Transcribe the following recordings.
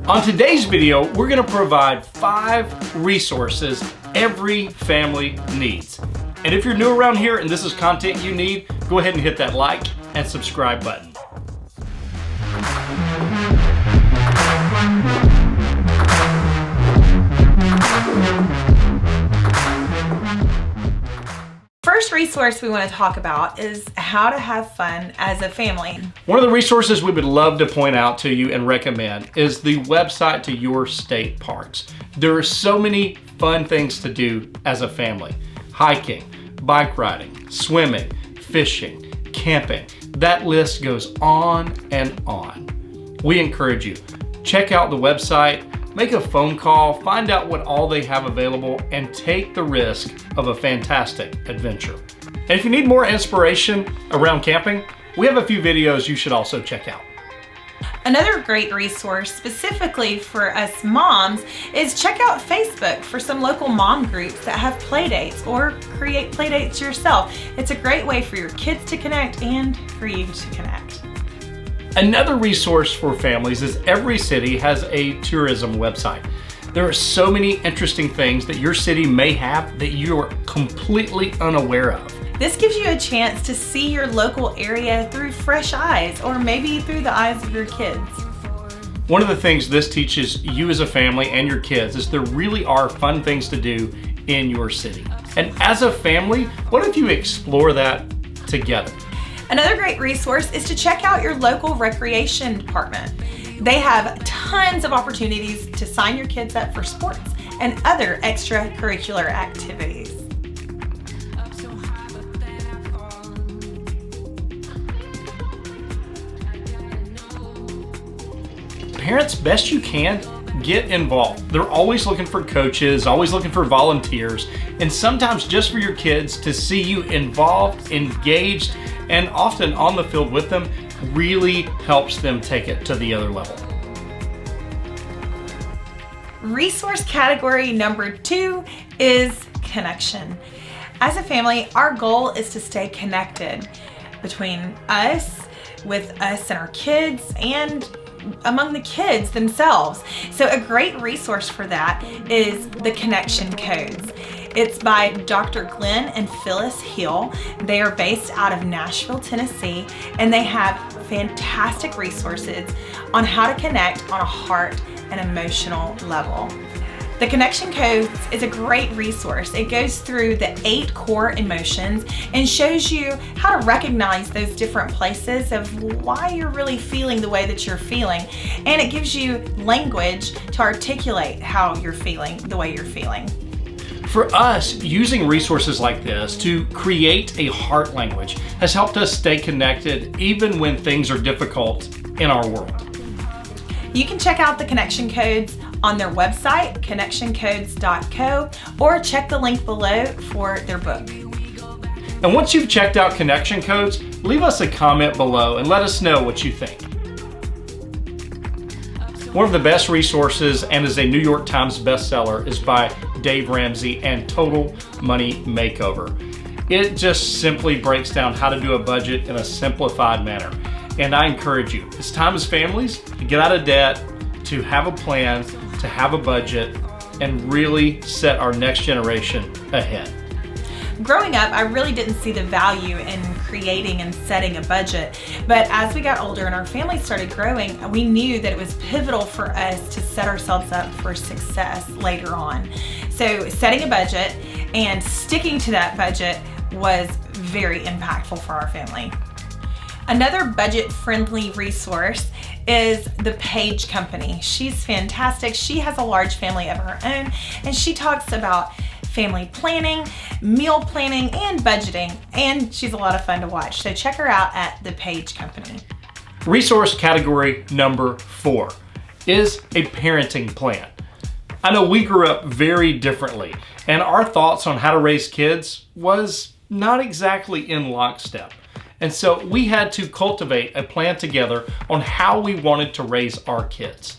On today's video, we're going to provide 5 resources every family needs. And if you're new around here and this is content you need, go ahead and hit that like and subscribe button. First resource we want to talk about is how to have fun as a family. One of the resources we would love to point out to you and recommend is the website to your state parks. There are so many fun things to do as a family. Hiking, bike riding, swimming, fishing, camping. That list goes on and on. We encourage you, check out the website, make a phone call, find out what all they have available, and take the risk of a fantastic adventure. And if you need more inspiration around camping, we have a few videos you should also check out. Another great resource specifically for us moms is check out Facebook for some local mom groups that have play dates, or create play dates yourself. It's a great way for your kids to connect and for you to connect. Another resource for families is every city has a tourism website. There are so many interesting things that your city may have that you are completely unaware of. This gives you a chance to see your local area through fresh eyes, or maybe through the eyes of your kids. One of the things this teaches you as a family and your kids is there really are fun things to do in your city. And as a family, what if you explore that together? Another great resource is to check out your local recreation department. They have tons of opportunities to sign your kids up for sports and other extracurricular activities. Parents, best you can, get involved. They're always looking for coaches, always looking for volunteers, and sometimes just for your kids to see you involved, engaged, and often on the field with them really helps them take it to the other level. Resource category number 2 is connection. As a family, our goal is to stay connected between us, with us and our kids, and among the kids themselves. So a great resource for that is the Connection Codes. It's by Dr. Glenn and Phyllis Hill. They are based out of Nashville, Tennessee, and they have fantastic resources on how to connect on a heart and emotional level. The Connection Codes is a great resource. It goes through the 8 core emotions and shows you how to recognize those different places of why you're really feeling the way that you're feeling. And it gives you language to articulate how you're feeling the way you're feeling. For us, using resources like this to create a heart language has helped us stay connected even when things are difficult in our world. You can check out the Connection Codes on their website, connectioncodes.co, or check the link below for their book. And once you've checked out Connection Codes, leave us a comment below and let us know what you think. One of the best resources, and is a New York Times bestseller, is by Dave Ramsey and Total Money Makeover. It just simply breaks down how to do a budget in a simplified manner. And I encourage you, it's time as families to get out of debt, to have a plan, to have a budget, and really set our next generation ahead. Growing up, I really didn't see the value in creating and setting a budget. But as we got older and our family started growing, we knew that it was pivotal for us to set ourselves up for success later on. So setting a budget and sticking to that budget was very impactful for our family. Another budget-friendly resource is the Page Company. She's fantastic. She has a large family of her own, and she talks about family planning, meal planning, and budgeting, and she's a lot of fun to watch. So check her out at the Page Company. Resource category number 4 is a parenting plan. I know we grew up very differently, and our thoughts on how to raise kids was not exactly in lockstep. And so we had to cultivate a plan together on how we wanted to raise our kids.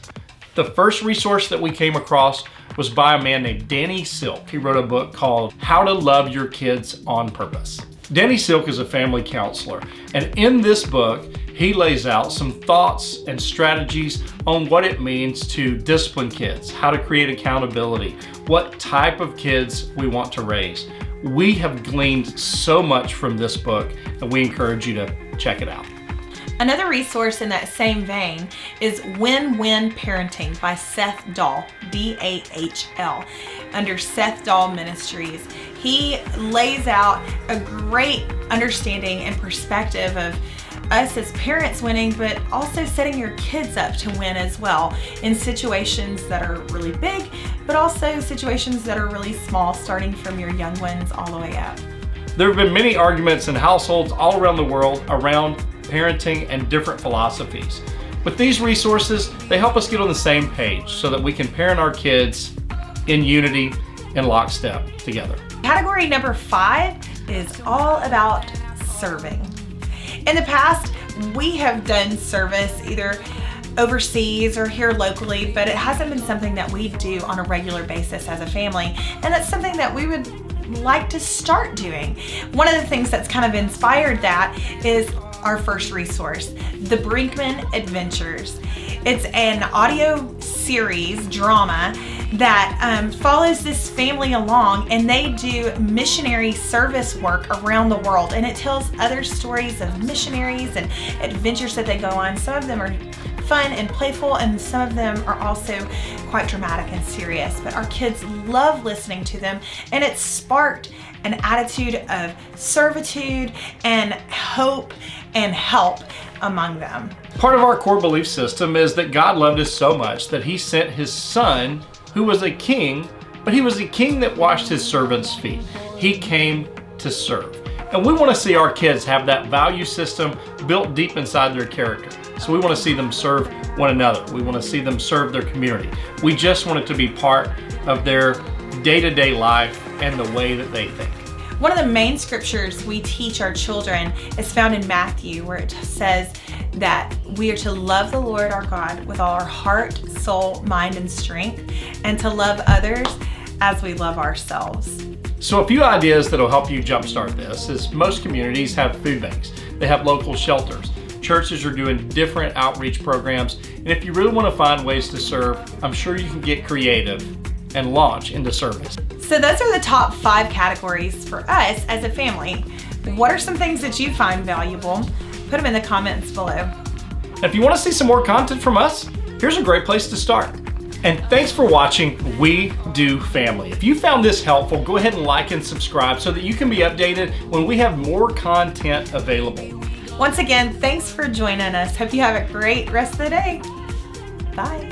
The first resource that we came across was by a man named Danny Silk. He wrote a book called How to Love Your Kids on Purpose. Danny Silk is a family counselor, and in this book, he lays out some thoughts and strategies on what it means to discipline kids, how to create accountability, what type of kids we want to raise. We have gleaned so much from this book, and we encourage you to check it out. Another resource in that same vein is Win-Win Parenting by Seth Dahl, D-A-H-L, under Seth Dahl Ministries. He lays out a great understanding and perspective of us as parents winning, but also setting your kids up to win as well in situations that are really big, but also situations that are really small, starting from your young ones all the way up. There have been many arguments in households all around the world around parenting and different philosophies. With these resources, they help us get on the same page so that we can parent our kids in unity and lockstep together. Category number 5 is all about serving. In the past, we have done service either overseas or here locally, but it hasn't been something that we do on a regular basis as a family, and that's something that we would like to start doing. One of the things that's kind of inspired that is our first resource, the Brinkman Adventures. It's an audio series drama that follows this family along, and they do missionary service work around the world, and it tells other stories of missionaries and adventures that they go on. Some of them are fun and playful, and some of them are also quite dramatic and serious, but our kids love listening to them, and it sparked an attitude of servitude and hope and help among them. Part of our core belief system is that God loved us so much that he sent his son, who was a king, but he was a king that washed his servants' feet. He came to serve. And we want to see our kids have that value system built deep inside their character. So we want to see them serve one another. We want to see them serve their community. We just want it to be part of their day-to-day life and the way that they think. One of the main scriptures we teach our children is found in Matthew, where it says that we are to love the Lord our God with all our heart, soul, mind, and strength, and to love others as we love ourselves. So a few ideas that'll help you jumpstart this is most communities have food banks. They have local shelters. Churches are doing different outreach programs. And if you really want to find ways to serve, I'm sure you can get creative and launch into service. So those are the top 5 categories for us as a family. What are some things that you find valuable? Put them in the comments below. And if you want to see some more content from us, here's a great place to start. And thanks for watching We Do Family. If you found this helpful, go ahead and like and subscribe so that you can be updated when we have more content available. Once again, thanks for joining us. Hope you have a great rest of the day. Bye.